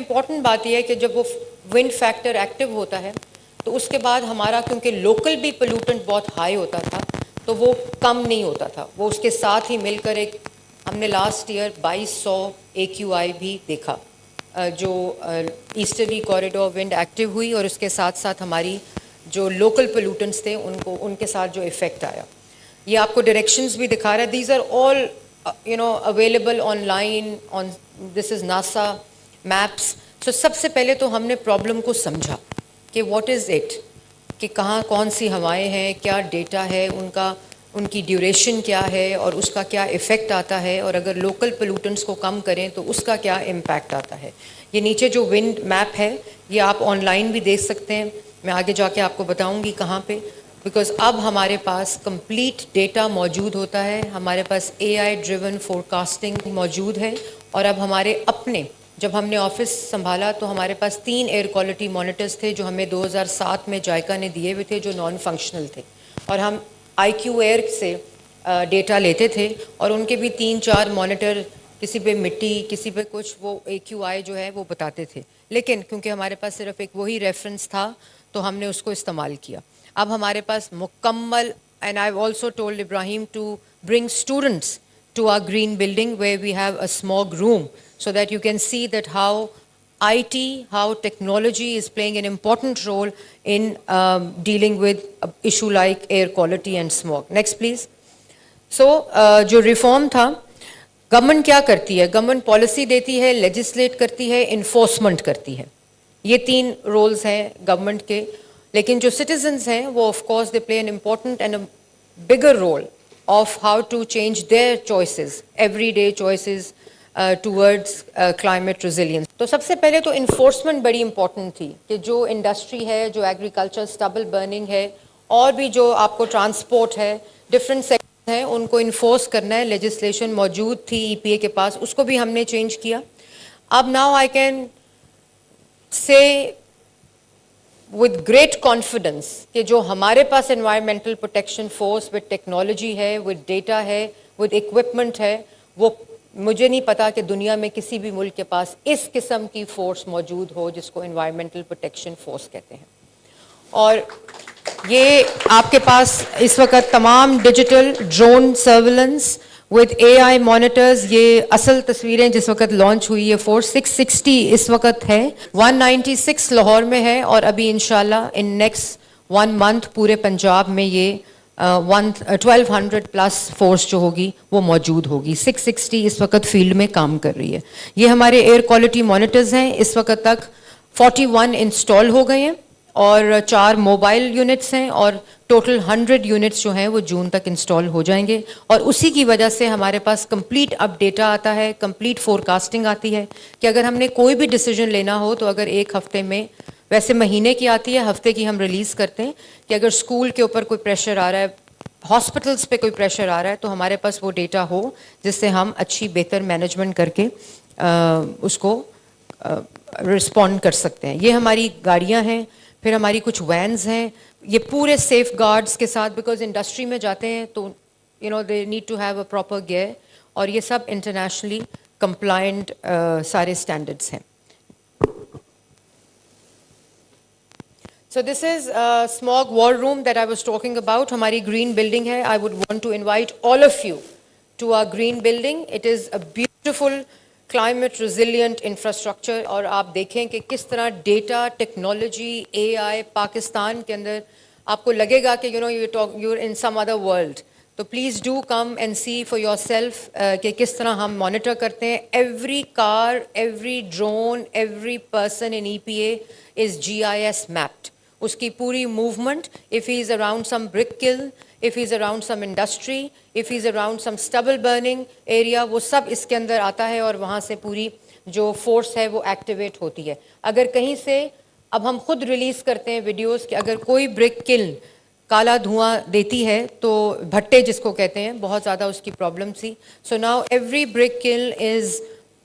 Important बात यह है कि जब वो विंड फैक्टर एक्टिव होता है तो उसके बाद हमारा, क्योंकि लोकल भी पोल्यूटेंट बहुत हाई होता था, तो वो कम नहीं होता था, वो उसके साथ ही मिलकर एक, हमने लास्ट ईयर 2200 AQI भी देखा, जो ईस्टर्ली कॉरिडोर विंड एक्टिव हुई और उसके साथ साथ हमारी जो लोकल पोल्यूटेंट्स थे उनको, उनके साथ जो इफ़ेक्ट आया। ये आपको डायरेक्शंस भी दिखा रहा है। These are all available online, on this is NASA maps. So सबसे पहले तो हमने प्रॉब्लम को समझा कि व्हाट इज़ इट, कि कहाँ कौन सी हवाएं हैं, क्या डेटा है उनका, उनकी ड्यूरेशन क्या है और उसका क्या इफ़ेक्ट आता है, और अगर लोकल पोल्यूटेंट्स को कम करें तो उसका क्या इम्पैक्ट आता है। ये नीचे जो विंड मैप है ये आप ऑनलाइन भी देख सकते हैं, मैं आगे जाके आपको बताऊंगी कहाँ पे, बिकॉज अब हमारे पास कंप्लीट डेटा मौजूद होता है, हमारे पास AI ड्रिवन फोरकास्टिंग मौजूद है। और अब हमारे अपने, जब हमने ऑफिस संभाला तो हमारे पास 3 एयर क्वालिटी मॉनिटर्स थे जो हमें 2007 में जायका ने दिए हुए थे, जो नॉन फंक्शनल थे, और हम IQ एयर से डेटा लेते थे और उनके भी 3-4 मॉनिटर, किसी पे मिट्टी, किसी पे कुछ, वो AQI जो है वो बताते थे। लेकिन क्योंकि हमारे पास सिर्फ एक वही रेफरेंस था तो हमने उसको इस्तेमाल किया। अब हमारे पास मुकम्मल, and I have also told Ibrahim to bring students to our green building where we have a smog room so that you can see that how IT, how technology is playing an important role in dealing with an issue like air quality and smog. Next please. So जो reform था, government क्या करती है, government policy देती है, legislate करती है, enforcement करती है। ये 3 रोल्स हैं गवर्नमेंट के, लेकिन जो सिटीजन्स हैं वो of course they play an important and a bigger role of how to change their choices, everyday choices towards climate resilience. तो सबसे पहले तो enforcement बड़ी important थी कि जो industry है, जो agriculture, stubble burning है, और भी जो आपको transport है, different sectors हैं, उनको enforce करना है। legislation मौजूद थी EPA के पास, उसको भी हमने change किया। अब now I can say with great confidence कि जो हमारे पास environmental protection force with technology है, with data है, with equipment है, वो मुझे नहीं पता कि दुनिया में किसी भी मुल्क के पास इस किस्म की force मौजूद हो जिसको environmental protection force कहते हैं। और ये आपके पास इस वक्त तमाम digital drone surveillance with AI monitors, ये असल तस्वीरें जिस वक्त लॉन्च हुई है, 660 इस वक्त है, 196 लाहौर में है, और अभी इंशाल्लाह इन नेक्स्ट 1 मंथ पूरे पंजाब में ये 1200 प्लस फोर्स जो होगी वो मौजूद होगी। 660 इस वक्त फील्ड में काम कर रही है। ये हमारे एयर क्वालिटी मॉनिटर्स हैं, इस वक्त तक 41 इंस्टॉल हो गए हैं और 4 मोबाइल यूनिट्स हैं, और टोटल 100 यूनिट्स जो हैं वो जून तक इंस्टॉल हो जाएंगे। और उसी की वजह से हमारे पास कंप्लीट अब डेटा आता है, कंप्लीट फोरकास्टिंग आती है कि अगर हमने कोई भी डिसीजन लेना हो तो अगर 1 हफ्ते में, वैसे महीने की आती है, हफ्ते की हम रिलीज़ करते हैं, कि अगर स्कूल के ऊपर कोई प्रेशर आ रहा है, हॉस्पिटल्स पे कोई प्रेशर आ रहा है, तो हमारे पास वो डेटा हो जिससे हम अच्छी बेहतर मैनेजमेंट करके उसको रिस्पॉन्ड कर सकते हैं। ये हमारी गाड़ियाँ हैं, फिर हमारी कुछ वैन्स हैं, ये पूरे सेफ गार्ड्स के साथ, बिकॉज इंडस्ट्री में जाते हैं तो they need to have a proper gear, और ये सब इंटरनेशनली कंप्लायंट सारे स्टैंडर्ड्स हैं। So this is a smog war room that I was talking about. हमारी green building है. I would want to invite all of you to our green building. It is a beautiful climate resilient infrastructure, और आप देखें कि किस तरह data, technology, AI Pakistan के अंदर आपको लगेगा कि you're in some other world. तो please do come and see for yourself कि किस तरह हम monitor करते हैं। Every car, every drone, every person in EPA is GIS mapped. उसकी पूरी movement, if he is around some brick kiln, if he is around some industry, if he is around some stubble burning area, वो सब इसके अंदर आता है और वहाँ से पूरी जो force है वो activate होती है। अगर कहीं से, अब हम खुद release करते हैं videos कि अगर कोई brick kiln काला धुआं देती है तो भट्टे जिसको कहते हैं, बहुत ज़्यादा उसकी प्रॉब्लम थी। So now every brick kiln is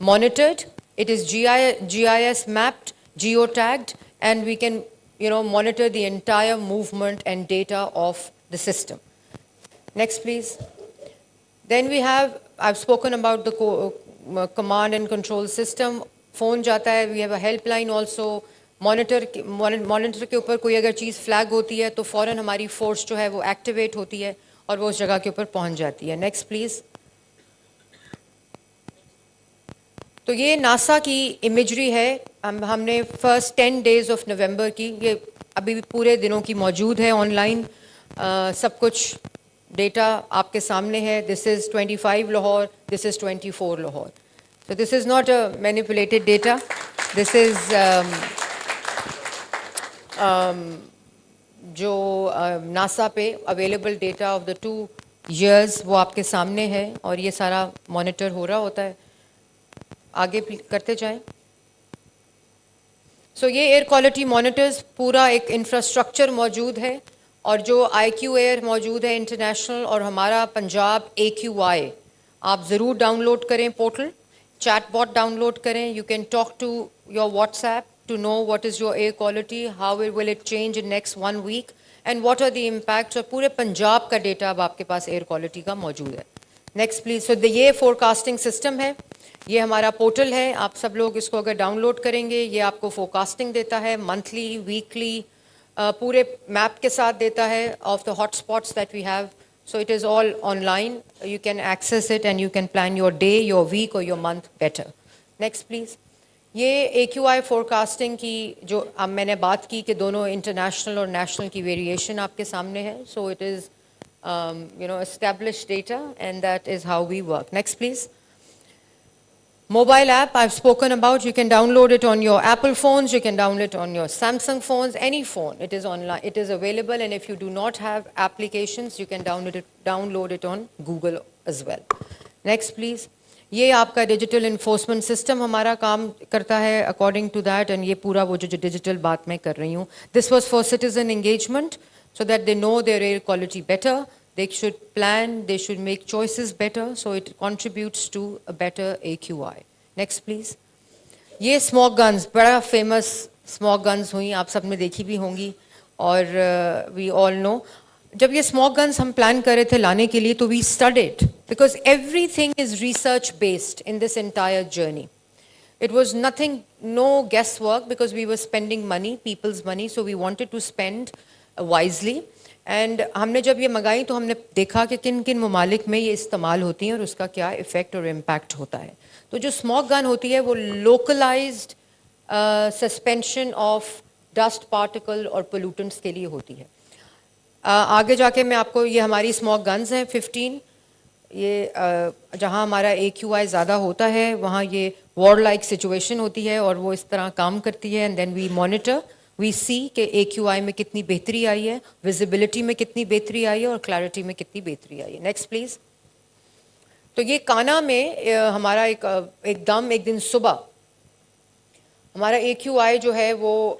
monitored, it is GIS mapped, geotagged, and we can monitor the entire movement and data of the system. Next please. Then we have, I've spoken about the command and control system. Phone जाता है, we have a helpline also. Monitor के ऊपर कोई अगर चीज़ flag होती है तो फ़ौरन हमारी फोर्स जो है वो एक्टिवेट होती है और वो उस जगह के ऊपर पहुंच जाती है। Next please. तो ये नासा की इमेजरी है। हमने फर्स्ट 10 डेज ऑफ नवंबर की, ये अभी भी पूरे दिनों की मौजूद है ऑनलाइन। सब कुछ डेटा आपके सामने है। This is 25 Lahore, this is 24 Lahore. So this is not a manipulated data. This is जो नासा पे available data of the 2 years वो आपके सामने है और ये सारा मॉनिटर हो रहा होता है। आगे करते जाएं। सो ये एयर क्वालिटी मॉनिटर्स पूरा एक इंफ्रास्ट्रक्चर मौजूद है और जो IQ एयर मौजूद है इंटरनेशनल और हमारा पंजाब AQI, आप ज़रूर डाउनलोड करें पोर्टल, चैटबॉट डाउनलोड करें। You can talk to your WhatsApp to know what is your air quality, how will it change in next 1 week and what are the impacts। और पूरे पंजाब का data अब आपके पास air quality का मौजूद है। Next please. सो ये फोरकास्टिंग सिस्टम है, ये हमारा पोर्टल है। आप सब लोग इसको अगर डाउनलोड करेंगे ये आपको फोरकास्टिंग देता है, मंथली, वीकली, पूरे मैप के साथ देता है of the hot spots that we have. So it is all online, you can access it and you can plan your day, your week और your month better. Next please. ये AQI forecasting की जो अब मैंने बात की कि दोनों इंटरनेशनल और नेशनल की वेरिएशन आपके सामने है। सो it is established data and that is how we work. Next please. Mobile app I've spoken about. You can download it on your Apple phones, you can download it on your Samsung phones, any phone. It is online, it is available, and if you do not have applications you can download it on Google as well. Next please. ये आपका digital enforcement system हमारा काम करता है according to that, and ये पूरा वो जो डिजिटल बात मैं कर रही हूँ, this was for citizen engagement so that they know their air quality better, they should plan, they should make choices better, so it contributes to a better AQI. Next please. ये smoke guns, बड़ा famous smoke guns हुई, आप सब ने देखी भी होंगी और वी ऑल नो। जब ये स्मोक गन्स हम प्लान कर रहे थे लाने के लिए तो we studied, because everything is research based in this entire journey. It was nothing, no guesswork, because we were spending money, people's money, so we wanted to spend wisely. And हमने जब ये मंगाई तो हमने देखा कि किन किन ममालिक में ये इस्तेमाल होती हैं और उसका क्या इफ़ेक्ट और इम्पैक्ट होता है. तो जो स्मोक गन होती है वो localised suspension of dust particle और पोल्यूटेंट्स के लिए होती है. आगे जाके मैं आपको, ये हमारी स्मोक गन्स हैं 15. ये जहाँ हमारा AQI ज़्यादा होता है वहाँ ये वॉर लाइक सिचुएशन होती है और वो इस तरह काम करती है. And then we monitor, we see कि AQI में कितनी बेहतरी आई है, विजिबिलिटी में कितनी बेहतरी आई है और क्लैरिटी में कितनी बेहतरी आई है. Next please. तो ये काना में हमारा एकदम एक दिन सुबह हमारा AQI जो है वो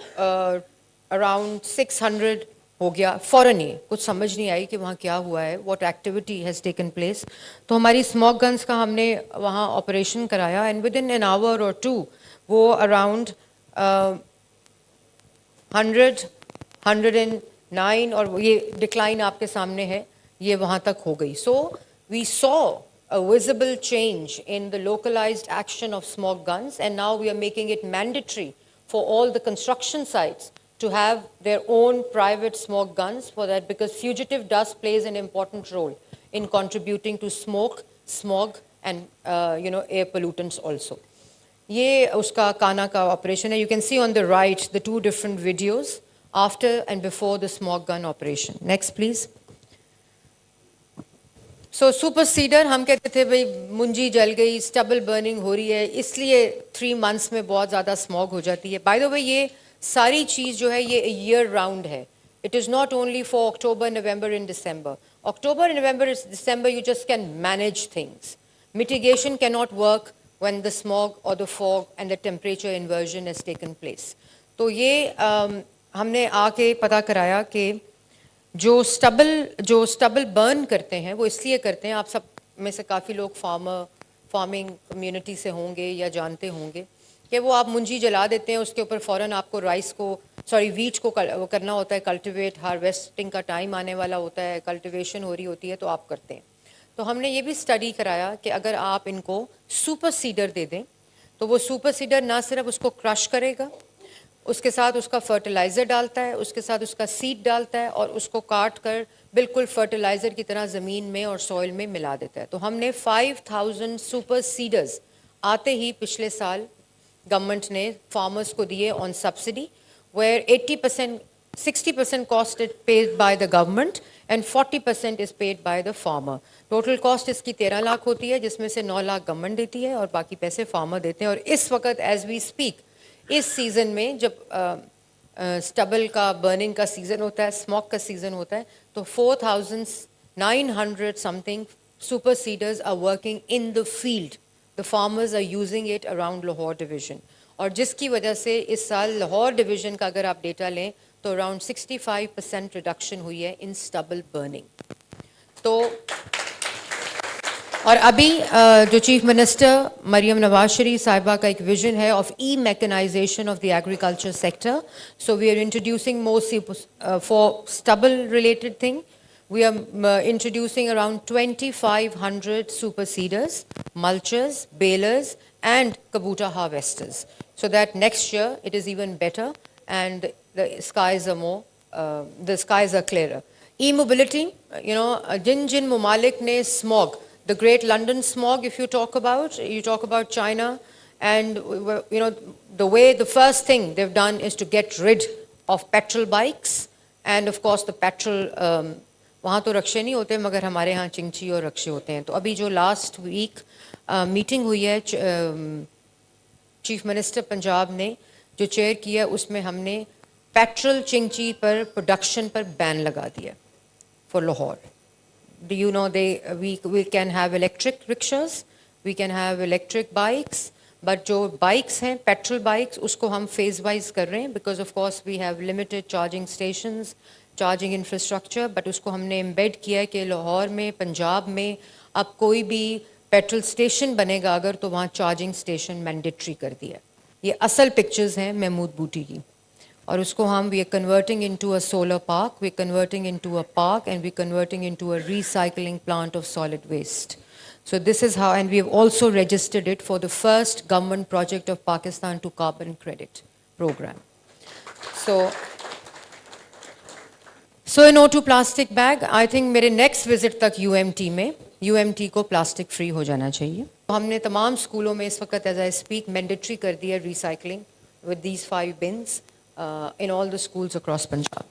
अराउंड 600 हो गया. फ़ौरन ही कुछ समझ नहीं आई कि वहाँ क्या हुआ है, what activity has taken place. तो हमारी स्मोक गन्स का हमने वहाँ ऑपरेशन कराया and with in an hour और 2 वो अराउंड 100, 109 और ये डिक्लाइन आपके सामने है, ये वहाँ तक हो गई. So we saw a visible change in the localized action of smoke guns, and now we are making it mandatory for all the construction sites to have their own private smoke guns for that, because fugitive dust plays an important role in contributing to smoke, smog and air pollutants also. ये उसका काना का operation है. You can see on the right the 2 different videos after and before the smoke gun operation. Next please. So super seeder, हम कहते थे भाई मुंजी जल गई, स्टबल बर्निंग हो रही है, इसलिए 3 months में बहुत ज़्यादा स्मॉग हो जाती है. बाय द वे ये सारी चीज़ जो है ये ईयर राउंड है. It is not only for October, November and December. October, November, December you just can manage things. Mitigation can not work when the smog or the fog and the temperature inversion has taken place. तो ये हमने आके पता कराया कि जो stubble burn करते हैं वो इसलिए करते हैं, आप सब में से काफ़ी लोग फार्मिंग कम्युनिटी से होंगे या जानते होंगे कि वो आप मुंजी जला देते हैं, उसके ऊपर फ़ौरन आपको वीट को करना होता है कल्टिवेट. हार्वेस्टिंग का टाइम आने वाला होता है, कल्टिवेशन हो रही होती है, तो आप करते हैं. तो हमने ये भी स्टडी कराया कि अगर आप इनको सुपर सीडर दे दें तो वो सुपर सीडर ना सिर्फ उसको क्रश करेगा, उसके साथ उसका फर्टिलाइज़र डालता है, उसके साथ उसका सीड डालता है और उसको काट कर बिल्कुल फर्टिलाइज़र की तरह ज़मीन में और सॉइल में मिला देता है। तो हमने 5000 सुपर सीडर्स आते ही पिछले साल गवर्नमेंट ने फार्मर्स को दिए on subsidy, where 60% cost is paid by the government and 40% is paid by the farmer. Total cost इसकी 13 लाख होती है, जिसमें से 9 लाख गवर्नमेंट देती है और बाकी पैसे फार्मर देते हैं। और इस वक्त एज वी स्पीक, इस सीज़न में जब स्टबल का बर्निंग का सीज़न होता है, स्मोक का सीज़न होता है, तो 4900 something super seeders are working in the field. The farmers are using it around Lahore division, और जिसकी वजह से इस साल लाहौर डिवीज़न का अगर आप डेटा लें तो अराउंड 65% रिडक्शन हुई है इन स्टबल बर्निंग। तो और अभी जो चीफ मिनिस्टर मरियम नवाज शरीफ साहिबा का एक विजन है of e mechanisation of the agriculture sector, so we are introducing more for stubble related thing, we are introducing around 2500 super seeders, mulchers, balers and kabuta harvesters, so that next year it is even better and the skies are clearer. E-mobility, you know, jin mamalik ne smog, the great London smog, if you talk about China, and you know the first thing they've done is to get rid of petrol bikes, and of course the petrol वहाँ तो रक्शे नहीं होते, मगर हमारे यहाँ चिंची और रक्शे होते हैं। तो अभी जो लास्ट वीक मीटिंग हुई है चीफ मिनिस्टर पंजाब ने जो चेयर किया, उसमें हमने पेट्रोल चिंची पर प्रोडक्शन पर बैन लगा दिया for Lahore. Do you know we can have electric rickshaws, we can have electric bikes, but जो बाइक्स हैं पेट्रोल बाइक्स उसको हम फेज वाइज कर रहे हैं, because of course we have limited charging stations, charging infrastructure, but उसको हमने embed किया है कि लाहौर में, पंजाब में अब कोई भी पेट्रोल स्टेशन बनेगा अगर, तो वहाँ चार्जिंग स्टेशन मैंडेटरी कर दिया। ये असल पिक्चर्स हैं महमूद बूटी की, और उसको हम we are converting into a solar park, we are converting into a park and we converting into a recycling plant of solid waste. So this is how, and we have also registered it for the first government project of Pakistan to carbon credit program. So no to plastic bag. I think मेरे next visit तक UMT में UMT को plastic free हो जाना चाहिए. हमने तमाम स्कूलों में इस वक्त as I speak mandatory कर दिया recycling with these 5 bins in all the schools across Punjab.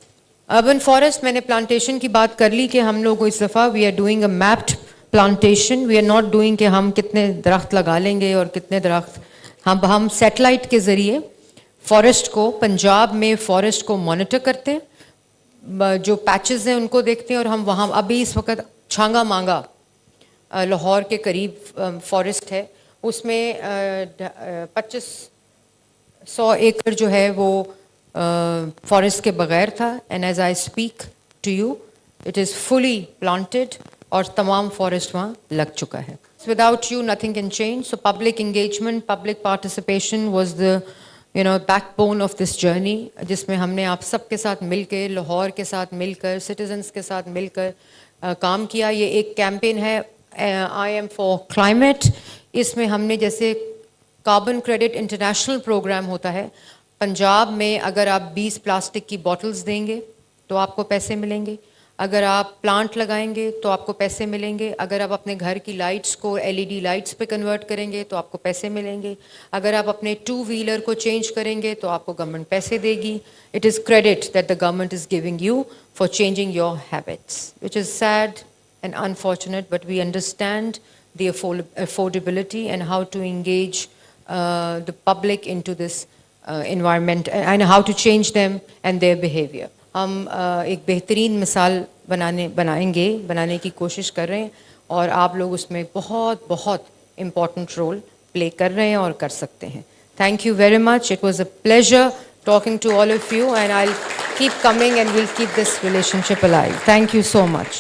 Urban forest, मैंने plantation की बात कर ली कि हम लोग इस दफ़ा we are doing a mapped plantation. We are not doing कि हम कितने दरख्त लगा लेंगे और कितने दरख्त, हम सैटेलाइट के ज़रिए फॉरेस्ट को, पंजाब में फॉरेस्ट को मॉनिटर करते हैं, जो पैचेस हैं उनको देखते हैं, और हम वहाँ अभी इस वक्त छांगा मांगा लाहौर के करीब फॉरेस्ट है, उसमें 2500 एकड़ जो है वो फॉरेस्ट के बगैर था, and as I speak to you it is fully planted और तमाम फॉरेस्ट वहाँ लग चुका है. Without you nothing can change. So public engagement, public participation was the backbone of this journey, जिसमें हमने आप सब के साथ मिलकर, लाहौर के साथ मिलकर, citizens के साथ मिलकर काम किया. ये एक कैंपेन है I am for climate. इसमें हमने जैसे कार्बन क्रेडिट इंटरनेशनल प्रोग्राम होता है, पंजाब में अगर आप 20 प्लास्टिक की बॉटल्स देंगे तो आपको पैसे मिलेंगे, अगर आप प्लांट लगाएंगे तो आपको पैसे मिलेंगे, अगर आप अपने घर की लाइट्स को LED लाइट्स पे कन्वर्ट करेंगे तो आपको पैसे मिलेंगे, अगर आप अपने 2 व्हीलर को चेंज करेंगे तो आपको गवर्नमेंट पैसे देगी. It is credit that the government is giving you for changing your habits, which is sad and unfortunate, but we understand the affordability and how to engage the public into this environment and how to change them and their behavior. हम एक बेहतरीन मिसाल बनाने की कोशिश कर रहे हैं, और आप लोग उसमें बहुत बहुत इम्पॉर्टेंट रोल प्ले कर रहे हैं और कर सकते हैं. Thank you very much. It was a pleasure talking to all of you, and I'll keep coming and we'll keep this relationship alive. Thank you so much.